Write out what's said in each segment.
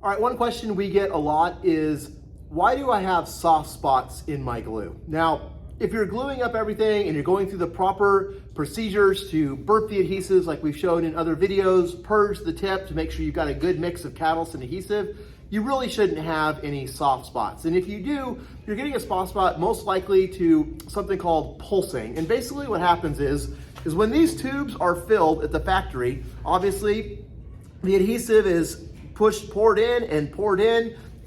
All right, one question we get a lot is, why do I have soft spots in my glue? Now, if you're gluing up everything and you're going through the proper procedures to burp the adhesives like we've shown in other videos, purge the tip to make sure you've got a good mix of catalyst and adhesive, you really shouldn't have any soft spots. And if you do, you're getting a soft spot most likely to something called pulsing. And basically what happens is when these tubes are filled at the factory, obviously the adhesive is poured in,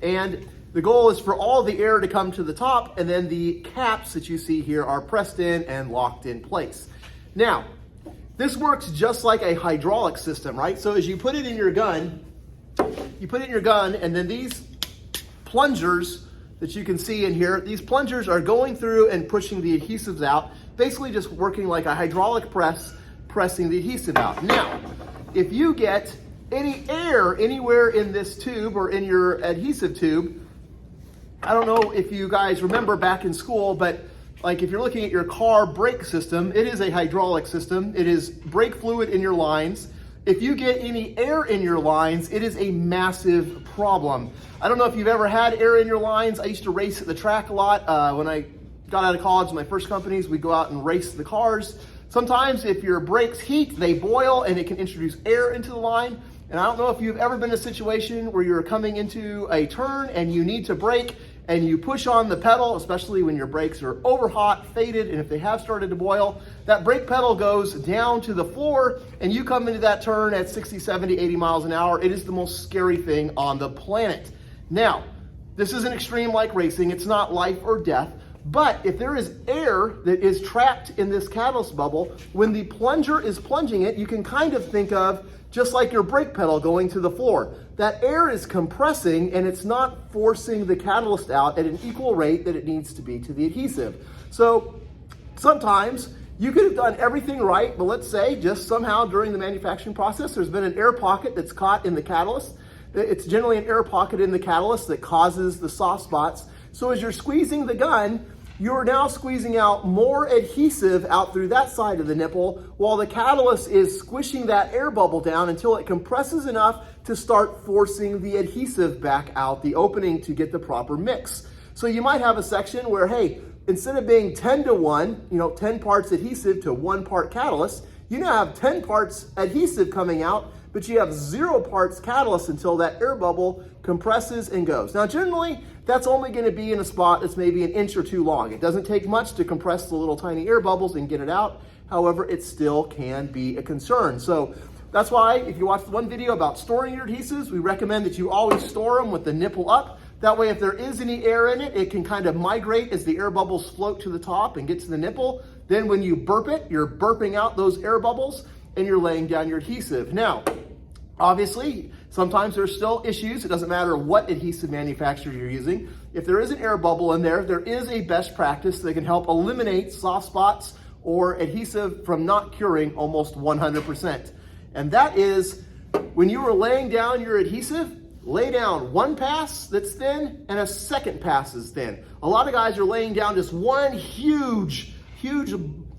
and the goal is for all the air to come to the top, and then the caps that you see here are pressed in and locked in place. Now, this works just like a hydraulic system, right? So as you put it in your gun, and then these plungers that you can see in here, these plungers are going through and pushing the adhesives out, basically just working like a hydraulic press, pressing the adhesive out. Now, if you get any air anywhere in this tube or in your adhesive tube, I don't know if you guys remember back in school, but like if you're looking at your car brake system, it is a hydraulic system. It is brake fluid in your lines. If you get any air in your lines, it is a massive problem. I don't know if you've ever had air in your lines. I used to race at the track a lot. When I got out of college, my first companies, we'd go out and race the cars. Sometimes if your brakes heat, they boil and it can introduce air into the line. And I don't know if you've ever been in a situation where you're coming into a turn and you need to brake and you push on the pedal, especially when your brakes are over hot, faded, and if they have started to boil, that brake pedal goes down to the floor and you come into that turn at 60, 70, 80 miles an hour. It is the most scary thing on the planet. Now, this isn't extreme like racing. It's not life or death. But if there is air that is trapped in this catalyst bubble, when the plunger is plunging it, you can kind of think of just like your brake pedal going to the floor. That air is compressing and it's not forcing the catalyst out at an equal rate that it needs to be to the adhesive. So sometimes you could have done everything right, but let's say just somehow during the manufacturing process, there's been an air pocket that's caught in the catalyst. It's generally an air pocket in the catalyst that causes the soft spots. So as you're squeezing the gun, you're now squeezing out more adhesive out through that side of the nipple while the catalyst is squishing that air bubble down until it compresses enough to start forcing the adhesive back out the opening to get the proper mix. So you might have a section where, hey, instead of being 10 to 1, 10 parts adhesive to 1 part catalyst, you now have 10 parts adhesive coming out, but you have 0 parts catalyst until that air bubble compresses and goes. Now, generally, that's only going to be in a spot that's maybe an inch or 2 long. It doesn't take much to compress the little tiny air bubbles and get it out. However, it still can be a concern. So that's why if you watched one video about storing your adhesives, we recommend that you always store them with the nipple up. That way, if there is any air in it, it can kind of migrate as the air bubbles float to the top and get to the nipple. Then when you burp it, you're burping out those air bubbles and you're laying down your adhesive. Now, obviously, sometimes there's still issues. It doesn't matter what adhesive manufacturer you're using. If there is an air bubble in there, there is a best practice that can help eliminate soft spots or adhesive from not curing almost 100%. And that is when you are laying down your adhesive, lay down 1 pass that's thin and a second pass is thin. A lot of guys are laying down just one huge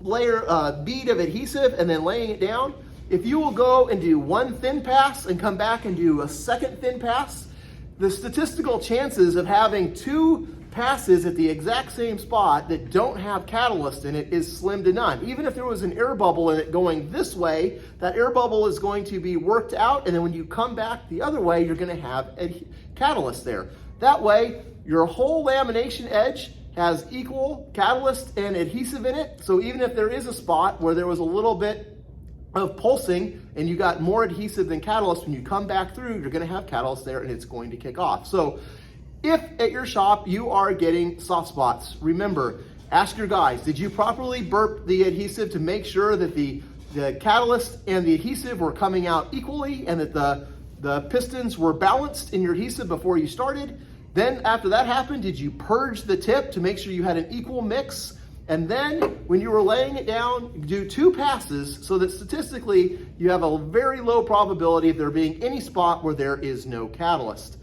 layer, bead of adhesive and then laying it down. If you will go and do 1 thin pass and come back and do a second thin pass, the statistical chances of having 2 passes at the exact same spot that don't have catalyst in it is slim to none. Even if there was an air bubble in it going this way, that air bubble is going to be worked out, and then when you come back the other way, you're going to have a catalyst there. That way, your whole lamination edge has equal catalyst and adhesive in it, so even if there is a spot where there was a little bit of pulsing and you got more adhesive than catalyst, when you come back through, you're going to have catalyst there and it's going to kick off. So if at your shop you are getting soft spots, remember, ask your guys, did you properly burp the adhesive to make sure that the catalyst and the adhesive were coming out equally and that the pistons were balanced in your adhesive before you started? Then after that happened, did you purge the tip to make sure you had an equal mix? And then when you were laying it down, do 2 passes so that statistically you have a very low probability of there being any spot where there is no catalyst.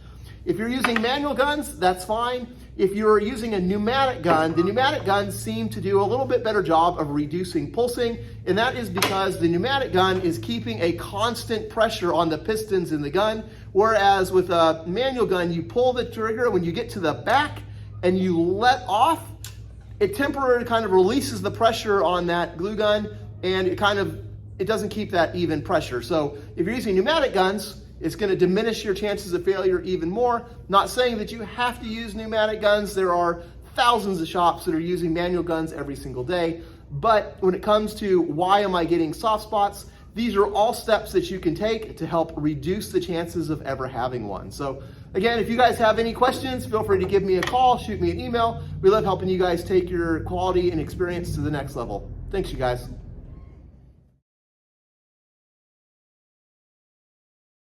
If you're using manual guns, that's fine. If you're using a pneumatic gun, the pneumatic guns seem to do a little bit better job of reducing pulsing, and that is because the pneumatic gun is keeping a constant pressure on the pistons in the gun, Whereas with a manual gun, you pull the trigger, when you get to the back and you let off, it temporarily kind of releases the pressure on that glue gun, and it doesn't keep that even pressure. So if you're using pneumatic guns, it's going to diminish your chances of failure even more. Not saying that you have to use pneumatic guns. There are thousands of shops that are using manual guns every single day. But when it comes to why am I getting soft spots, these are all steps that you can take to help reduce the chances of ever having one. So again, if you guys have any questions, feel free to give me a call, shoot me an email. We love helping you guys take your quality and experience to the next level. Thanks, you guys.